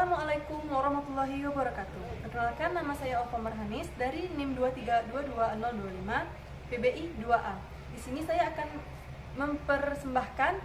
Assalamualaikum warahmatullahi wabarakatuh. Perkenalkan, nama saya Ova Marhanis dari NIM 2322025 PBI 2A. Di sini saya akan mempersembahkan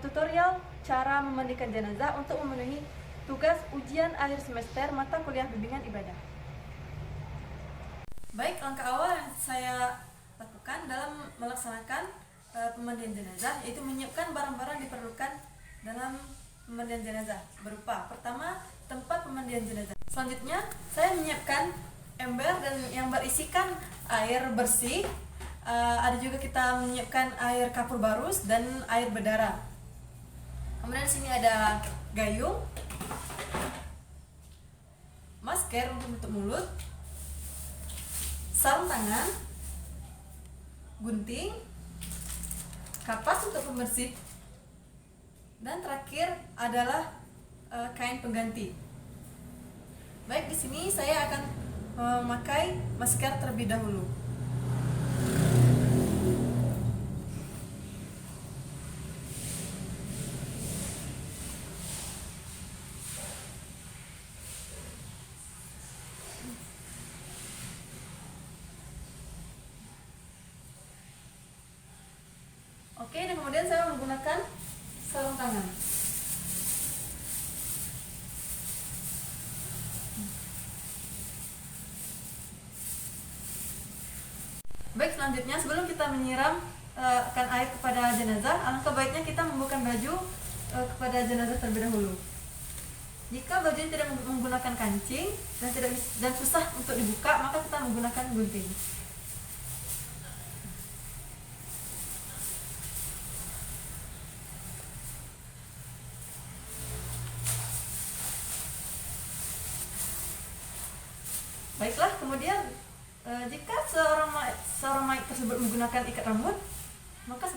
tutorial cara memandikan jenazah untuk memenuhi tugas ujian akhir semester mata kuliah bimbingan ibadah. Baik, langkah awal yang saya lakukan dalam melaksanakan pemandian jenazah yaitu menyiapkan barang-barang diperlukan dalam pemandian jenazah, berupa pertama tempat pemandian jenazah. Selanjutnya saya menyiapkan ember dan yang berisikan air bersih. Ada juga kita menyiapkan air kapur barus dan air berdarah. Kemudian di sini ada gayung, masker untuk tutup mulut, sarung tangan, gunting, kapas untuk pembersih, dan terakhir adalah kain pengganti. Baik, di sini saya akan memakai masker terlebih dahulu. Oke, dan kemudian saya menggunakan sarung tangan. Baik, selanjutnya sebelum kita menyiramkan air kepada jenazah, alangkah baiknya kita membuka baju kepada jenazah terlebih dahulu. Jika bajunya tidak menggunakan kancing dan susah untuk dibuka, maka kita menggunakan gunting. Baiklah, kemudian jika seorang mayat tersebut menggunakan ikat rambut, maka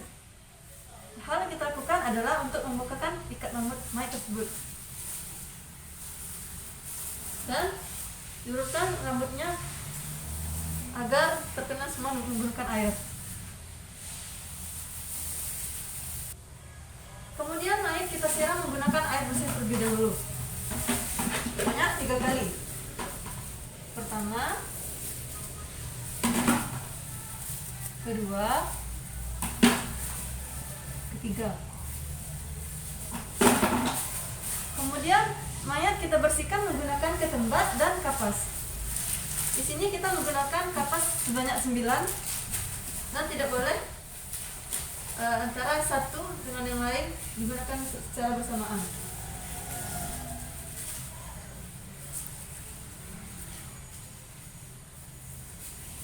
hal yang kita lakukan adalah untuk membukakan ikat rambut mayat tersebut dan diluruskan rambutnya agar terkena semua menggunakan air. Kemudian mayat kita siram menggunakan air bersih terlebih dahulu, banyak 3 kali. Pertama, kedua, ketiga. Kemudian mayat kita bersihkan menggunakan ketembat dan kapas. Di sini kita menggunakan kapas sebanyak 9 dan tidak boleh antara satu dengan yang lain digunakan secara bersamaan.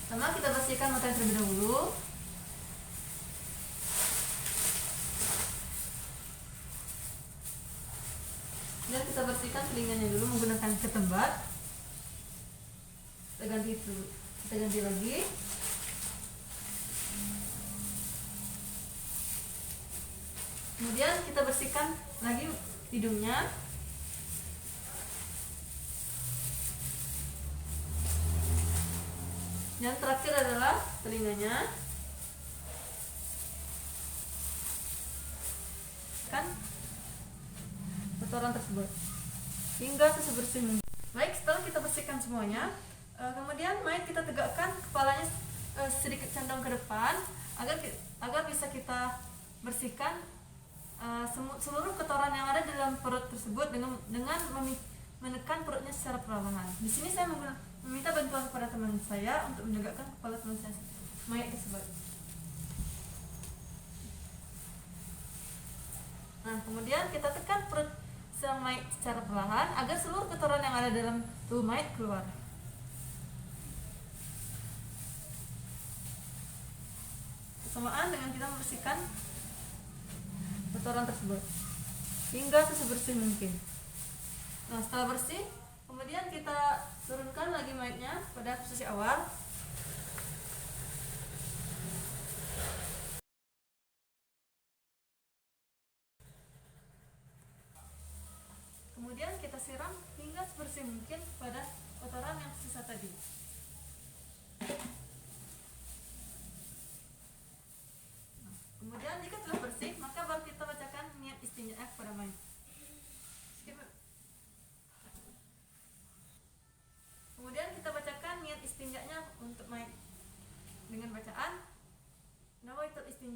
Pertama, kita bersihkan mata terlebih dahulu. Dan kita bersihkan telinganya dulu menggunakan ketembat. Kita ganti lagi. Kemudian kita bersihkan lagi hidungnya. Yang terakhir adalah telinganya. Kan kotoran tersebut hingga sebersih mungkin. Baik, setelah kita bersihkan semuanya, kemudian mayat kita tegakkan kepalanya sedikit condong ke depan agar bisa kita bersihkan seluruh kotoran yang ada dalam perut tersebut dengan menekan perutnya secara perlahan. Di sini saya meminta bantuan kepada teman saya untuk menegakkan kepala teman saya mayat tersebut. Nah, kemudian kita tekan perut sang mayat secara perlahan agar seluruh kotoran yang ada dalam tubuh mayat keluar. Bersamaan dengan kita membersihkan kotoran tersebut hingga sebersih mungkin. Nah, setelah bersih, kemudian kita turunkan lagi mayatnya pada posisi awal. Kemudian kita siram hingga sebersih mungkin pada kotoran yang sisa tadi. Nah, kemudian jika telah bersih, maka baru kita bacakan niat istinja kepada mayat.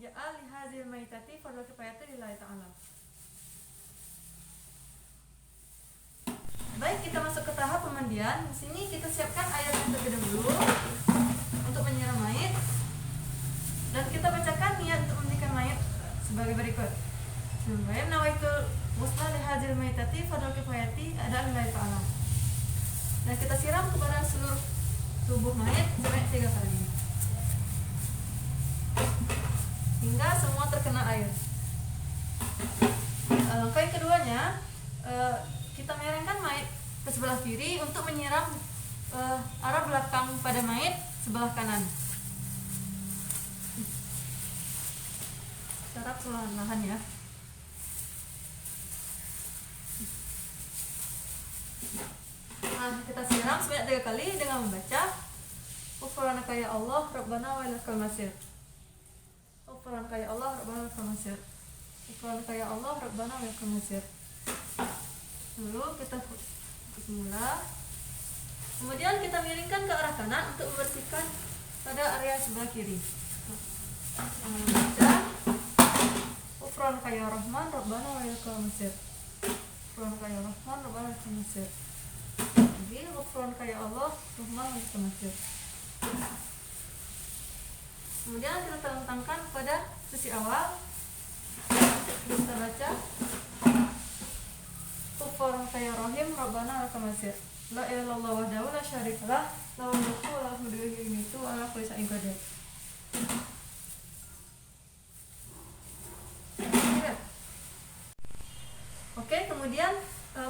doa li hadzal maitati fardhu kifayati lillahi ta'ala. Baik, kita masuk ke tahap pemandian. Di sini kita siapkan air yang terlebih dahulu untuk menyiram mayit, dan kita bacakan niat untuk memandikan mayit sebagai berikut. Sebelumnya nawaitul ghusla li hadzal maitati fardhu kifayati ada lillahi ta'ala. Dan kita siram kepada seluruh tubuh mayit sebanyak 3 kali hingga semua terkena air. Langkah yang keduanya, kita miringkan mayit ke sebelah kiri untuk menyiram arah belakang pada mayit sebelah kanan. Secara perlahan-lahan ya. Nah, kita siram sebanyak 3 kali dengan membaca Ghufranaka ya Allah Rabbana wa ilaikal masir. Ghufranaka ya Allah Rabbana wa ilaikal masir. Ghufranaka ya Allah Rabbana wa ilaikal masir. Dulu kita bismillah. Kemudian kita miringkan ke arah kanan untuk membersihkan pada area sebelah kiri. Membaca Ghufranaka ya Rahman Rabbana wa ilaikal masir. Ghufranaka ya Rahman Rabbana wa ilaikal masir. Jadi Ghufranaka ya Allah Rahman wa ilaikal masir. Kemudian kita telentangkan pada sisi awal. Kita baca Ghufranaka ya Rahim Rabbana wa ilaikal masir. La ilaha illallah wahdahu la syarikalah lahul mulku wa lahul hamdu wa huwa yumiitu wa ala kulli syai'in qadir. Oke, kemudian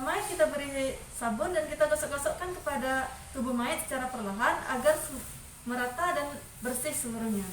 mayat kita beri sabun dan kita gosok-gosokkan kepada tubuh mayat secara perlahan agar merata dan bersih seluruhnya.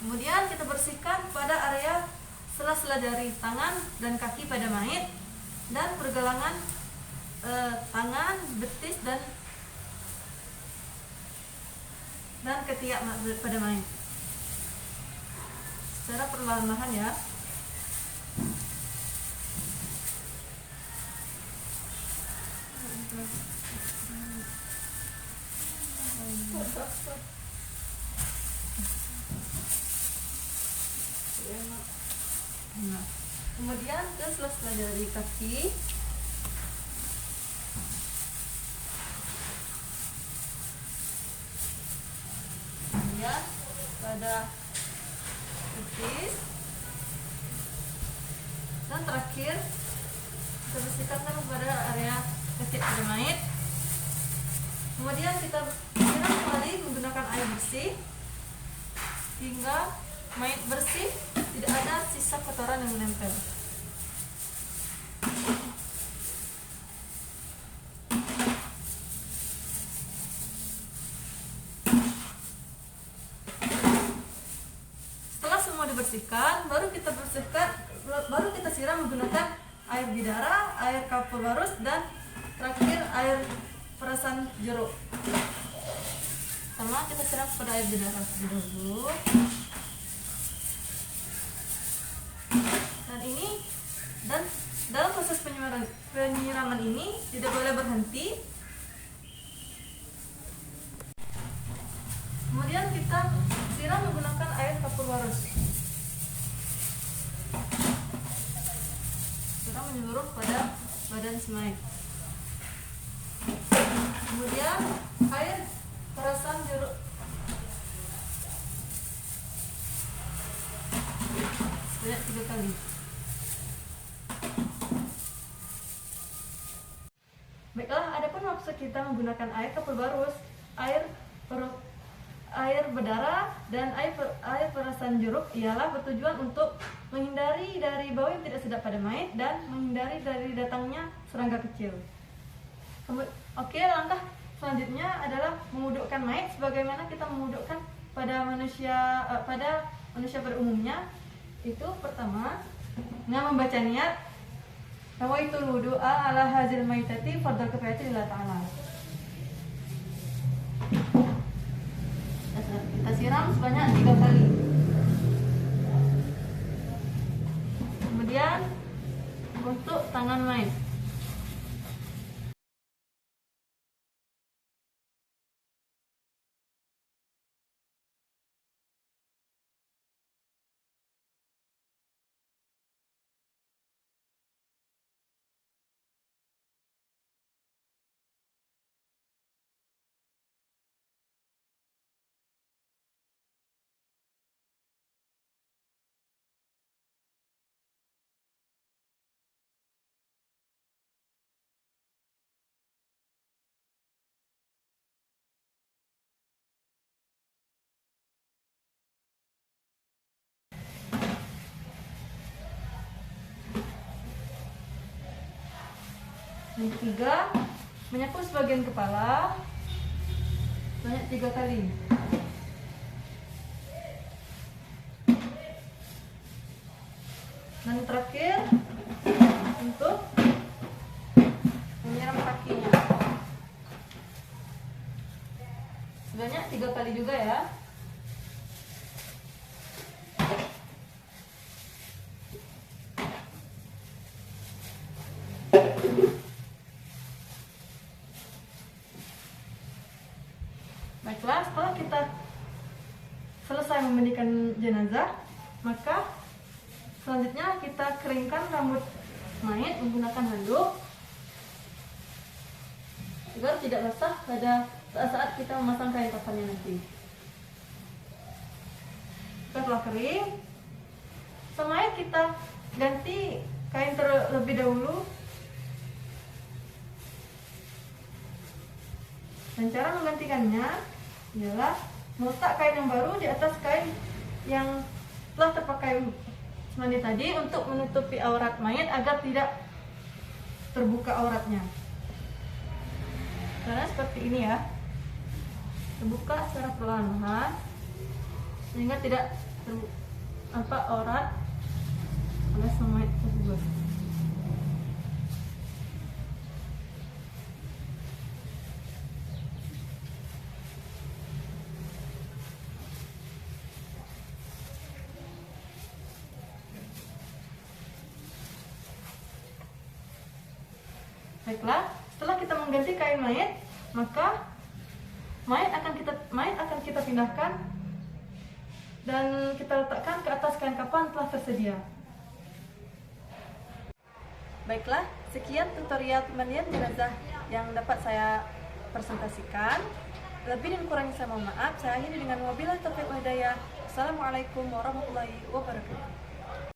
Kemudian kita bersihkan pada area sela-sela jari tangan dan kaki pada mayit dan pergelangan tangan, betis dan ketiak pada mayit. Secara perlahan-lahan ya. Nah, kemudian ke sela-sela jari kaki. Kemudian pada betis. Dan terakhir kita bersihkan pada area ketiak pada mayit. Kemudian kita siram kembali menggunakan air bersih hingga mayit bersih, tidak ada sisa kotoran yang menempel. Setelah semua dibersihkan, baru kita siram menggunakan air bidara, air kapur barus, dan terakhir air perasan jeruk. Sama kita siram pada air bidara dulu. Dan dalam proses penyiraman ini tidak boleh berhenti. Kemudian kita siram menggunakan air kapur barus. Siram menyeluruh pada badan si mayit. Kemudian air perasan jeruk. Sebanyak 3 kali. Baiklah, adapun maksud kita menggunakan air kapur barus, air berdarah dan air perasan jeruk ialah bertujuan untuk menghindari dari bau yang tidak sedap pada mayit dan menghindari dari datangnya serangga kecil. Oke, langkah selanjutnya adalah memudukkan mayit sebagaimana kita memudukkan pada manusia pada umumnya. Itu pertama dengan membaca niat nawaitul wudu'a ala hadzal maitati fardhu kifayati lillahi ta'ala. sebanyak 3 kali. Kemudian untuk tangan mayat. Yang ketiga, menyapu sebagian kepala banyak 3 kali. Dan terakhir untuk menyiram kakinya sebanyak 3 kali juga ya. Baiklah, setelah kita selesai memandikan jenazah, maka selanjutnya kita keringkan rambut mayat menggunakan handuk agar tidak basah pada saat kita memasang kain kafannya nanti. Setelah kering, mayat kita ganti kain terlebih dahulu. Dan cara menggantikannya ialah meletak kain yang baru di atas kain yang telah terpakai mandi tadi untuk menutupi aurat mayat agar tidak terbuka auratnya. Karena seperti ini ya, terbuka secara perlahan-lahan sehingga tidak terbuka aurat alias mayat tersebut. Baiklah, setelah kita mengganti kain mayat, maka mayat akan kita pindahkan dan kita letakkan ke atas kain kafan telah tersedia. Baiklah, sekian tutorial pemandian jenazah yang dapat saya presentasikan. Lebih dan kurangnya saya mohon maaf. Saya akhiri dengan wabillahi taufiq wal hidayah. Assalamualaikum warahmatullahi wabarakatuh.